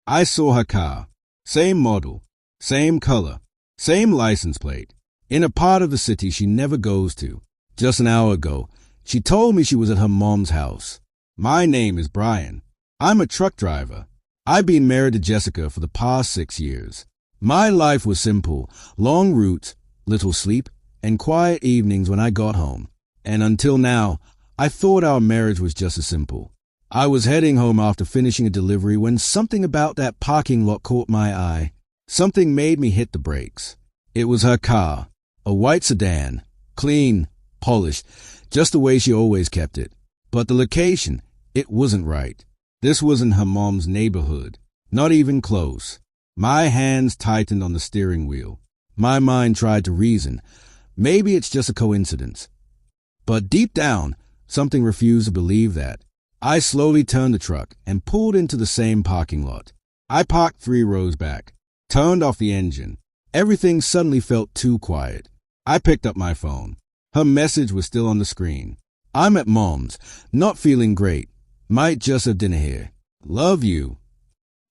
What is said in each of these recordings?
I saw her car. Same model, same color, same license plate. In a part of the city she never goes to. Just an hour ago, she told me she was at her mom's house. My name is Brian. I'm a truck driver. I've been married to Jessica for the past 6 years. My life was simple, long routes, little sleep, and quiet evenings when I got home. And until now, I thought our marriage was just as simple. I was heading home after finishing a delivery when something about that parking lot caught my eye. Something made me hit the brakes. It was her car, a white sedan, clean, polished, just the way she always kept it. But the location, it wasn't right. This wasn't her mom's neighborhood, not even close. My hands tightened on the steering wheel. My mind tried to reason. Maybe it's just a coincidence. But deep down, something refused to believe that. I slowly turned the truck and pulled into the same parking lot. I parked 3 rows back, turned off the engine. Everything suddenly felt too quiet. I picked up my phone. Her message was still on the screen. I'm at Mom's, not feeling great. Might just have dinner here. Love you.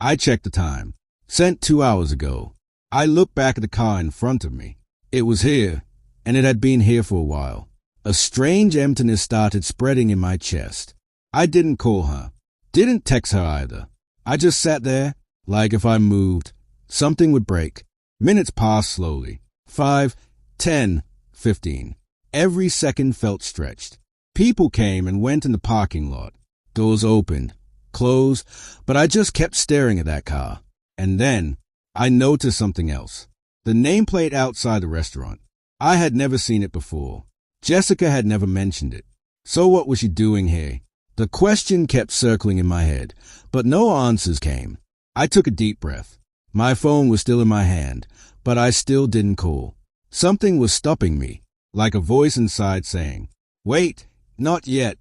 I checked the time. Sent 2 hours ago. I looked back at the car in front of me. It was here, and it had been here for a while. A strange emptiness started spreading in my chest. I didn't call her. Didn't text her either. I just sat there, like if I moved, something would break. Minutes passed slowly. 5, 10, 15. Every second felt stretched. People came and went in the parking lot. Doors opened, closed, but I just kept staring at that car. And then I noticed something else. The nameplate outside the restaurant. I had never seen it before. Jessica had never mentioned it. So what was she doing here? The question kept circling in my head, but no answers came. I took a deep breath. My phone was still in my hand, but I still didn't call. Something was stopping me, like a voice inside saying, "Wait, not yet."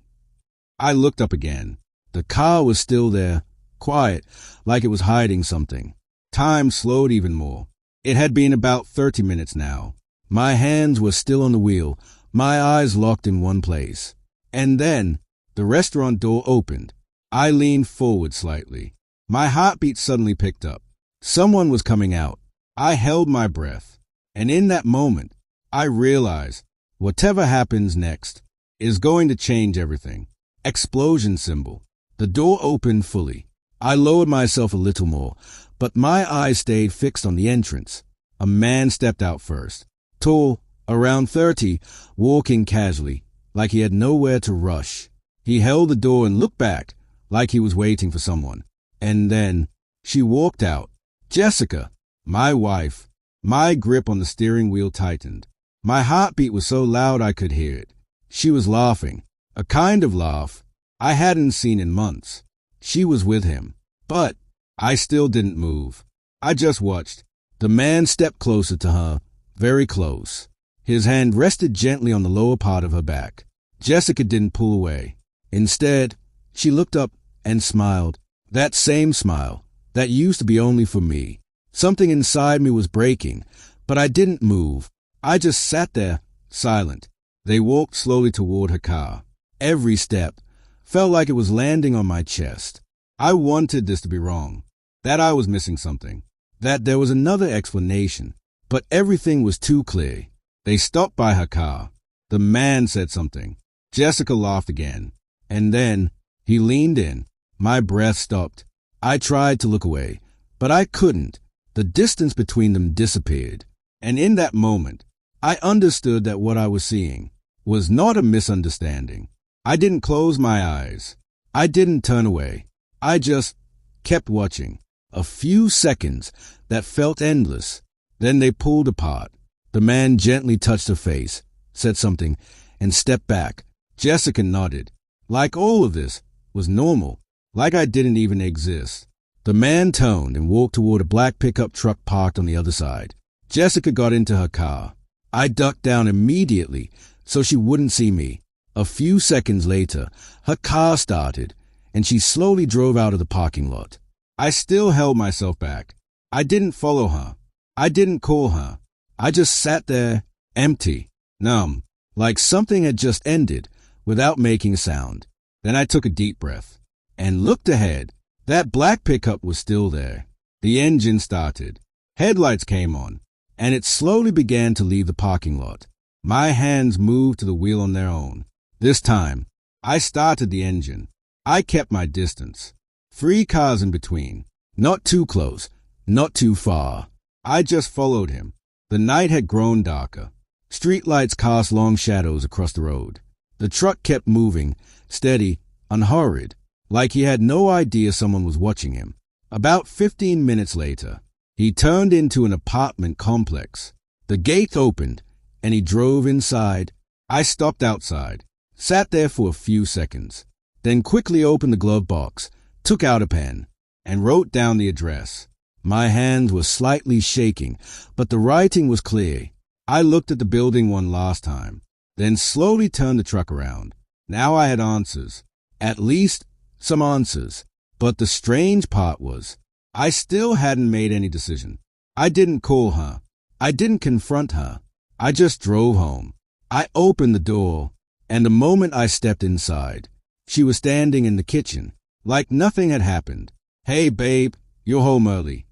I looked up again. The car was still there, quiet, like it was hiding something. Time slowed even more. It had been about 30 minutes now. My hands were still on the wheel, my eyes locked in one place. And then the restaurant door opened. I leaned forward slightly. My heartbeat suddenly picked up. Someone was coming out. I held my breath. And in that moment, I realized whatever happens next is going to change everything. Explosion symbol. The door opened fully. I lowered myself a little more, but my eyes stayed fixed on the entrance. A man stepped out first. Tall, around 30, walking casually, like he had nowhere to rush. He held the door and looked back, like he was waiting for someone. And then she walked out. Jessica, my wife. My grip on the steering wheel tightened. My heartbeat was so loud I could hear it. She was laughing, a kind of laugh I hadn't seen in months. She was with him, but I still didn't move. I just watched. The man stepped closer to her, very close. His hand rested gently on the lower part of her back. Jessica didn't pull away. Instead, she looked up and smiled. That same smile that used to be only for me. Something inside me was breaking, but I didn't move. I just sat there, silent. They walked slowly toward her car. Every step felt like it was landing on my chest. I wanted this to be wrong, that I was missing something, that there was another explanation, but everything was too clear. They stopped by her car. The man said something. Jessica laughed again. And then he leaned in. My breath stopped. I tried to look away, but I couldn't. The distance between them disappeared. And in that moment, I understood that what I was seeing was not a misunderstanding. I didn't close my eyes. I didn't turn away. I just kept watching. A few seconds that felt endless. Then they pulled apart. The man gently touched her face, said something, and stepped back. Jessica nodded. Like all of this was normal, like I didn't even exist. The man turned and walked toward a black pickup truck parked on the other side. Jessica got into her car. I ducked down immediately so she wouldn't see me. A few seconds later, her car started, and she slowly drove out of the parking lot. I still held myself back. I didn't follow her. I didn't call her. I just sat there, empty, numb, like something had just ended without making a sound. Then I took a deep breath and looked ahead. That black pickup was still there. The engine started. Headlights came on, and it slowly began to leave the parking lot. My hands moved to the wheel on their own. This time, I started the engine. I kept my distance. 3 cars in between. Not too close, not too far. I just followed him. The night had grown darker. Streetlights cast long shadows across the road. The truck kept moving, steady, unhurried, like he had no idea someone was watching him. About 15 minutes later, he turned into an apartment complex. The gate opened, and he drove inside. I stopped outside, sat there for a few seconds, then quickly opened the glove box, took out a pen, and wrote down the address. My hands were slightly shaking, but the writing was clear. I looked at the building one last time, then slowly turned the truck around. Now I had answers, at least some answers. But the strange part was, I still hadn't made any decision. I didn't call her. I didn't confront her. I just drove home. I opened the door, and the moment I stepped inside, she was standing in the kitchen, like nothing had happened. "Hey, babe, you're home early."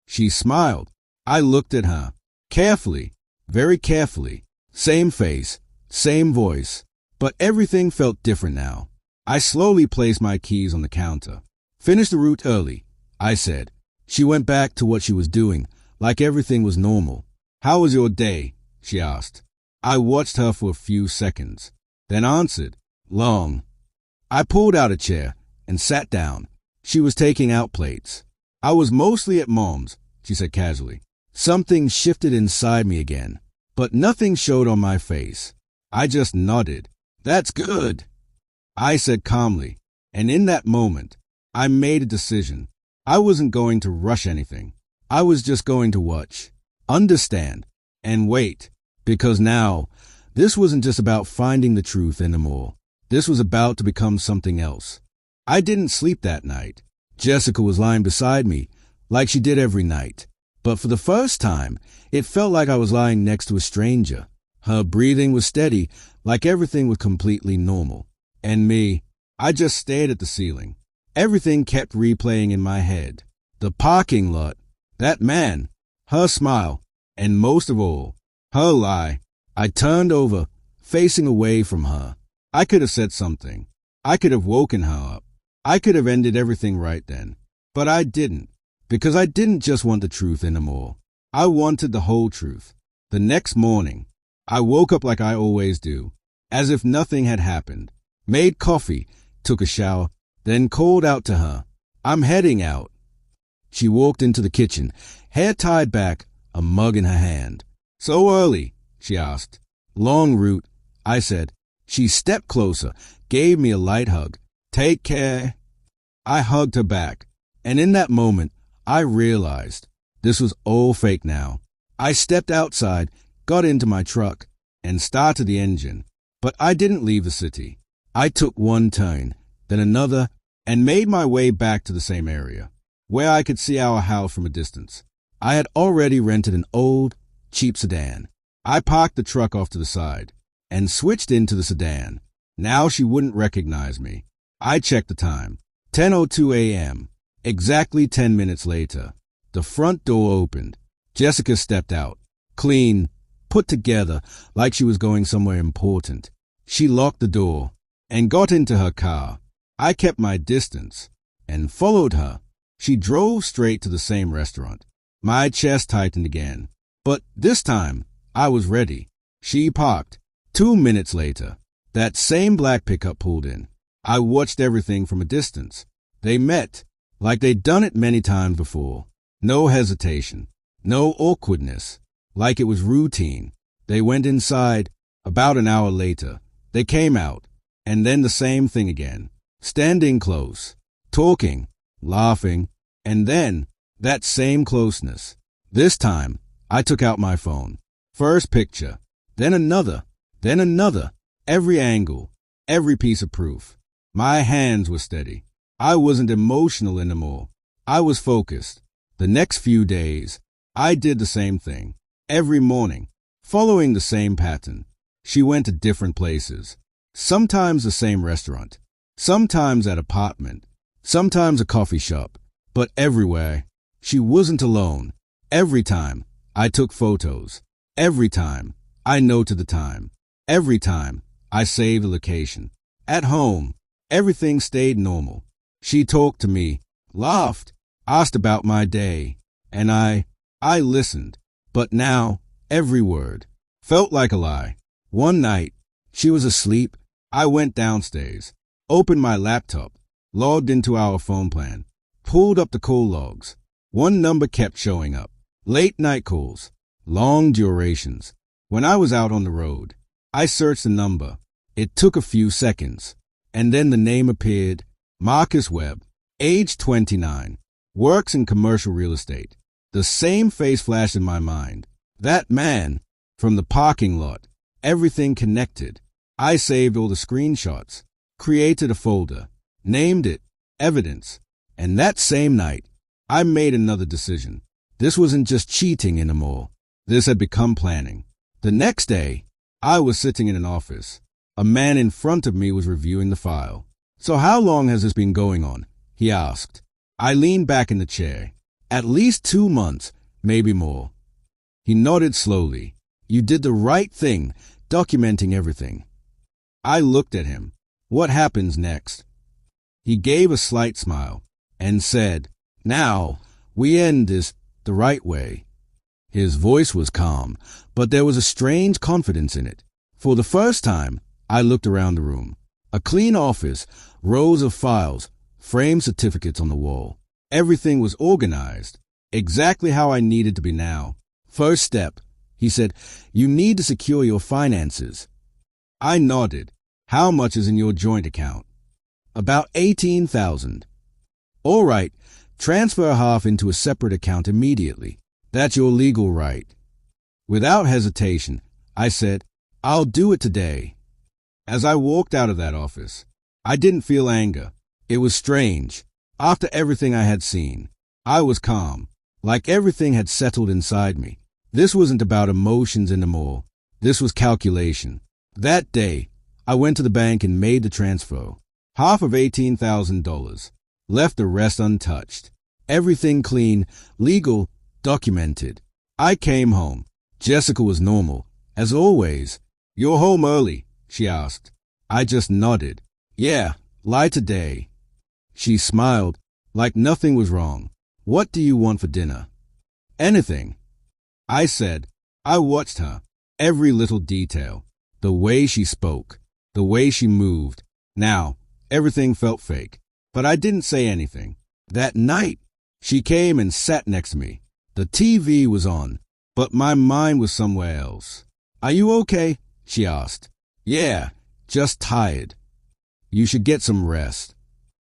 She smiled. I looked at her, carefully, very carefully. Same face, same voice, but everything felt different now. I slowly placed my keys on the counter. "Finish the route early," I said. She went back to what she was doing, like everything was normal. "How was your day?" she asked. I watched her for a few seconds, then answered, "Long." I pulled out a chair and sat down. She was taking out plates. "I was mostly at Mom's," she said casually. Something shifted inside me again, but nothing showed on my face. I just nodded. "That's good," I said calmly, and in that moment, I made a decision. I wasn't going to rush anything. I was just going to watch, understand, and wait, because now, this wasn't just about finding the truth anymore. This was about to become something else. I didn't sleep that night. Jessica was lying beside me, like she did every night. But for the first time, it felt like I was lying next to a stranger. Her breathing was steady, like everything was completely normal. And me, I just stared at the ceiling. Everything kept replaying in my head. The parking lot, that man, her smile, and most of all, her lie. I turned over, facing away from her. I could have said something. I could have woken her up. I could have ended everything right then. But I didn't, because I didn't just want the truth anymore. I wanted the whole truth. The next morning, I woke up like I always do, as if nothing had happened. Made coffee, took a shower, then called out to her, "I'm heading out." She walked into the kitchen, hair tied back, a mug in her hand. "So early?" she asked. "Long route," I said. She stepped closer, gave me a light hug. "Take care." I hugged her back, and in that moment, I realized this was all fake now. I stepped outside, got into my truck, and started the engine. But I didn't leave the city. I took one turn, then another, and made my way back to the same area, where I could see our house from a distance. I had already rented an old, cheap sedan. I parked the truck off to the side and switched into the sedan. Now she wouldn't recognize me. I checked the time. 10:02 a.m. Exactly 10 minutes later, the front door opened. Jessica stepped out, clean, put together, like she was going somewhere important. She locked the door and got into her car. I kept my distance and followed her. She drove straight to the same restaurant. My chest tightened again, but this time I was ready. She parked. 2 minutes later, that same black pickup pulled in. I watched everything from a distance. They met, like they'd done it many times before. No hesitation, no awkwardness, like it was routine. They went inside. About an hour later, they came out, and then the same thing again. Standing close, talking, laughing, and then that same closeness. This time, I took out my phone. First picture, then another, every angle, every piece of proof. My hands were steady. I wasn't emotional anymore. I was focused. The next few days, I did the same thing. Every morning, following the same pattern. She went to different places. Sometimes the same restaurant. Sometimes that apartment. sometimes a coffee shop, but everywhere. She wasn't alone. Every time I took photos, every time I noted the time, every time I saved the location. At home, everything stayed normal. She talked to me, laughed, asked about my day, and I listened. But now, every word felt like a lie. One night, she was asleep. I went downstairs, opened my laptop, logged into our phone plan, pulled up the call logs. One number kept showing up. Late night calls, long durations. When I was out on the road, I searched the number. It took a few seconds, and then the name appeared. Marcus Webb, age 29, works in commercial real estate. The same face flashed in my mind. That man, from the parking lot. Everything connected. I saved all the screenshots, created a folder, named it Evidence, and that same night, I made another decision. This wasn't just cheating anymore. This had become planning. The next day, I was sitting in an office. A man in front of me was reviewing the file. "So how long has this been going on?" he asked. I leaned back in the chair. "At least 2 months, maybe more." He nodded slowly. "You did the right thing, documenting everything." I looked at him. "What happens next?" He gave a slight smile and said, "Now, we end this the right way." His voice was calm, but there was a strange confidence in it. For the first time, I looked around the room. A clean office, rows of files, framed certificates on the wall. Everything was organized, exactly how I needed to be now. "First step," he said, "you need to secure your finances." I nodded. "How much is in your joint account?" "About 18,000. "All right, transfer half into a separate account immediately. That's your legal right." Without hesitation, I said, "I'll do it today." As I walked out of that office, I didn't feel anger. It was strange. After everything I had seen, I was calm, like everything had settled inside me. This wasn't about emotions anymore. This was calculation. That day, I went to the bank and made the transfer. Half of $18,000. Left the rest untouched. Everything clean, legal, documented. I came home. Jessica was normal, as always. "You're home early?" she asked. I just nodded. "Yeah, lie today." She smiled, like nothing was wrong. "What do you want for dinner?" "Anything." I said. I watched her. Every little detail. The way she spoke. The way she moved. Now, everything felt fake. But I didn't say anything. That night, she came and sat next to me. The TV was on, but my mind was somewhere else. "Are you okay?" she asked. "Yeah, just tired." "You should get some rest,"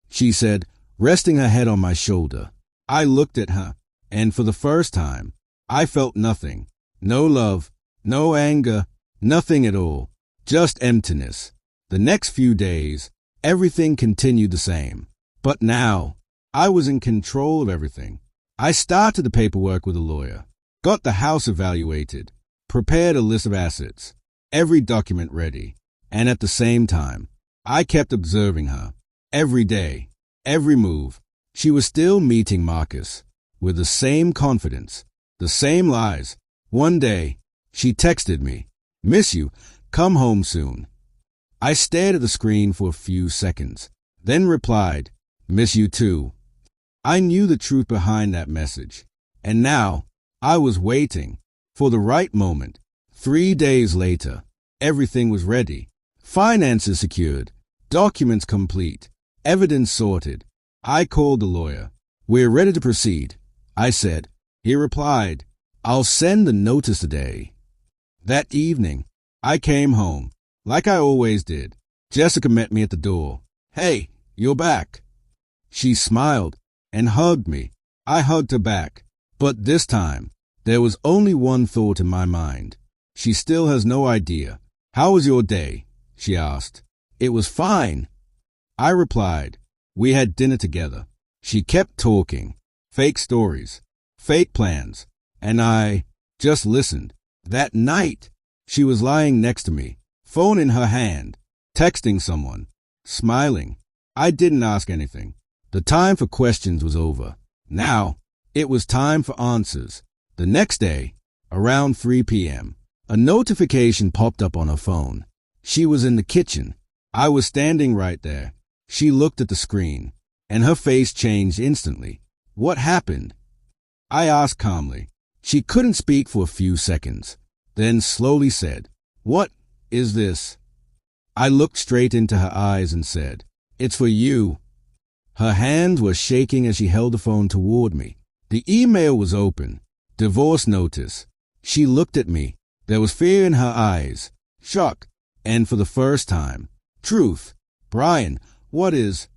she said, resting her head on my shoulder. I looked at her, and for the first time, I felt nothing. No love, no anger, nothing at all. Just emptiness. The next few days, everything continued the same. But now, I was in control of everything. I started the paperwork with a lawyer, got the house evaluated, prepared a list of assets, every document ready, and at the same time, I kept observing her. Every day, every move, she was still meeting Marcus, with the same confidence, the same lies. One day, she texted me, "Miss you, come home soon." I stared at the screen for a few seconds, then replied, "Miss you too." I knew the truth behind that message, and now I was waiting for the right moment. 3 days later, everything was ready. Finances secured, documents complete, evidence sorted. I called the lawyer. "We're ready to proceed," I said. He replied, "I'll send the notice today." That evening, I came home, like I always did. Jessica met me at the door. "Hey, you're back." She smiled and hugged me. I hugged her back. But this time, there was only one thought in my mind. She still has no idea. "How was your day?" she asked. "It was fine," I replied. We had dinner together. She kept talking. Fake stories, fake plans, and I just listened. That night, she was lying next to me, phone in her hand, texting someone, smiling. I didn't ask anything. The time for questions was over. Now, it was time for answers. The next day, around 3 p.m., a notification popped up on her phone. She was in the kitchen. I was standing right there. She looked at the screen, and her face changed instantly. What happened? I asked calmly. She couldn't speak for a few seconds, then slowly said, "What is this?" I looked straight into her eyes and said, "It's for you." Her hands were shaking as she held the phone toward me. The email was open. Divorce notice. She looked at me. There was fear in her eyes, shock, and for the first time, truth. "Brian, what is—"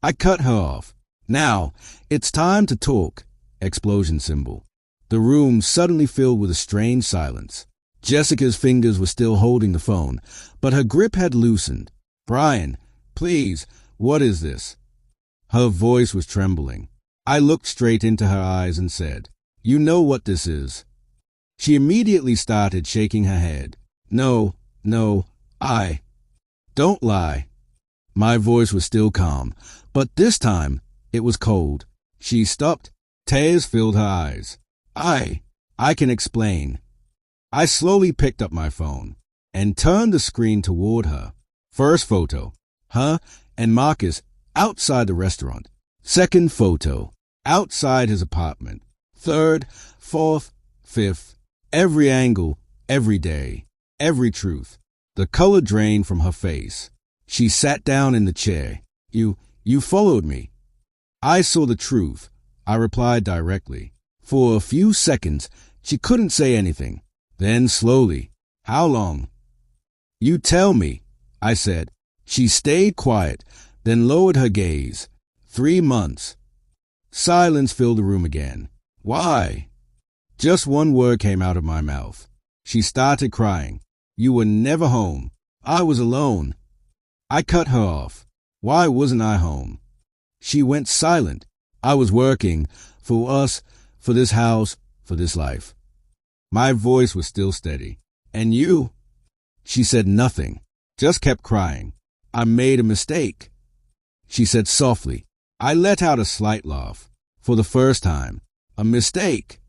I cut her off. "Now, it's time to talk." Explosion symbol. The room suddenly filled with a strange silence. Jessica's fingers were still holding the phone, but her grip had loosened. "Brian, please, what is this?" Her voice was trembling. I looked straight into her eyes and said, "You know what this is." She immediately started shaking her head. No, I. Don't lie." My voice was still calm, but this time it was cold. She stopped. Tears filled her eyes. I can explain." I slowly picked up my phone and turned the screen toward her. First photo, her and Marcus outside the restaurant. Second photo, outside his apartment. Third, fourth, fifth, every angle, every day, every truth. The color drained from her face. She sat down in the chair. You followed me." I saw the truth. I replied directly. For a few seconds, she couldn't say anything. Then slowly, "How long?" "You tell me," I said. She stayed quiet, then lowered her gaze. 3 months. Silence filled the room again. "Why?" Just one word came out of my mouth. She started crying. "You were never home. I was alone." I cut her off. Why wasn't I home? She went silent. I was working for us, for this house, for this life. My voice was still steady. "And you?" She said nothing, just kept crying. "I made a mistake," she said softly. I let out a slight laugh. For the first time. "A mistake?"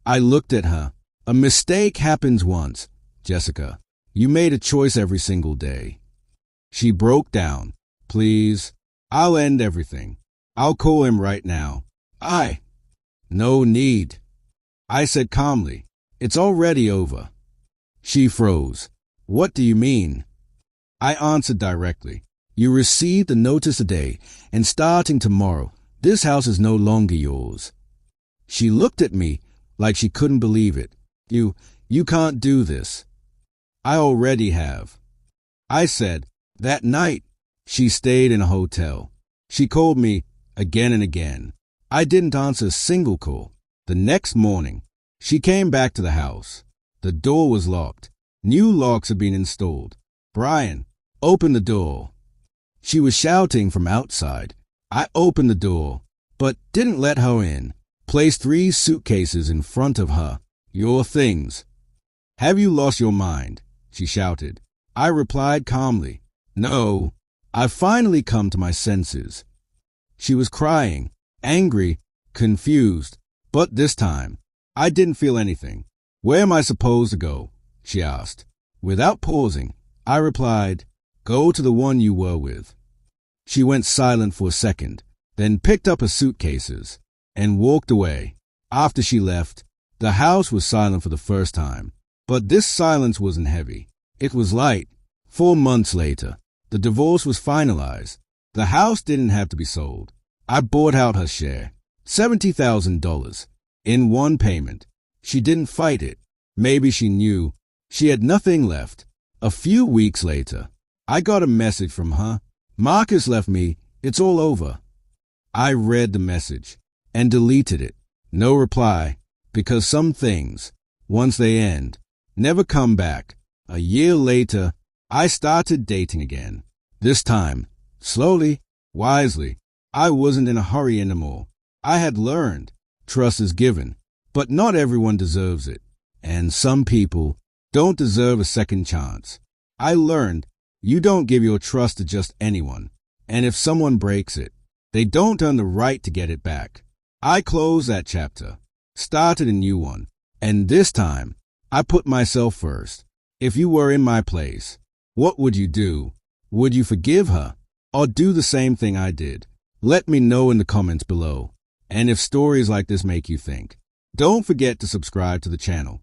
I looked at her. "A mistake happens once, Jessica. You made a choice every single day." She broke down. "Please, I'll end everything. I'll call him right now." No need," I said calmly. "It's already over." She froze. "What do you mean?" I answered directly. "You received a notice today, and starting tomorrow, this house is no longer yours." She looked at me like she couldn't believe it. You can't do this." "I already have." I said. That night, she stayed in a hotel. She called me again and again. I didn't answer a single call. The next morning, she came back to the house. The door was locked. New locks had been installed. "Brian, open the door." She was shouting from outside. I opened the door, but didn't let her in. Placed 3 suitcases in front of her. "Your things." "Have you lost your mind?" she shouted. I replied calmly, "No, I've finally come to my senses." She was crying, angry, confused, but this time, I didn't feel anything. "Where am I supposed to go?" she asked. Without pausing, I replied, "Go to the one you were with." She went silent for a second, then picked up her suitcases and walked away. After she left, the house was silent for the first time. But this silence wasn't heavy. It was light. 4 months later, the divorce was finalized. The house didn't have to be sold. I bought out her share, $70,000, in one payment. She didn't fight it. Maybe she knew she had nothing left. A few weeks later, I got a message from her. "Marcus left me. It's all over." I read the message and deleted it. No reply, because some things, once they end, never come back. A year later, I started dating again. This time, slowly, wisely. I wasn't in a hurry anymore. I had learned trust is given, but not everyone deserves it. And some people don't deserve a second chance. I learned you don't give your trust to just anyone. And if someone breaks it, They don't earn the right to get it back. I closed that chapter, started a new one, and this time, I put myself first. If you were in my place, what would you do? Would you forgive her? Or do the same thing I did? Let me know in the comments below. And if stories like this make you think, don't forget to subscribe to the channel.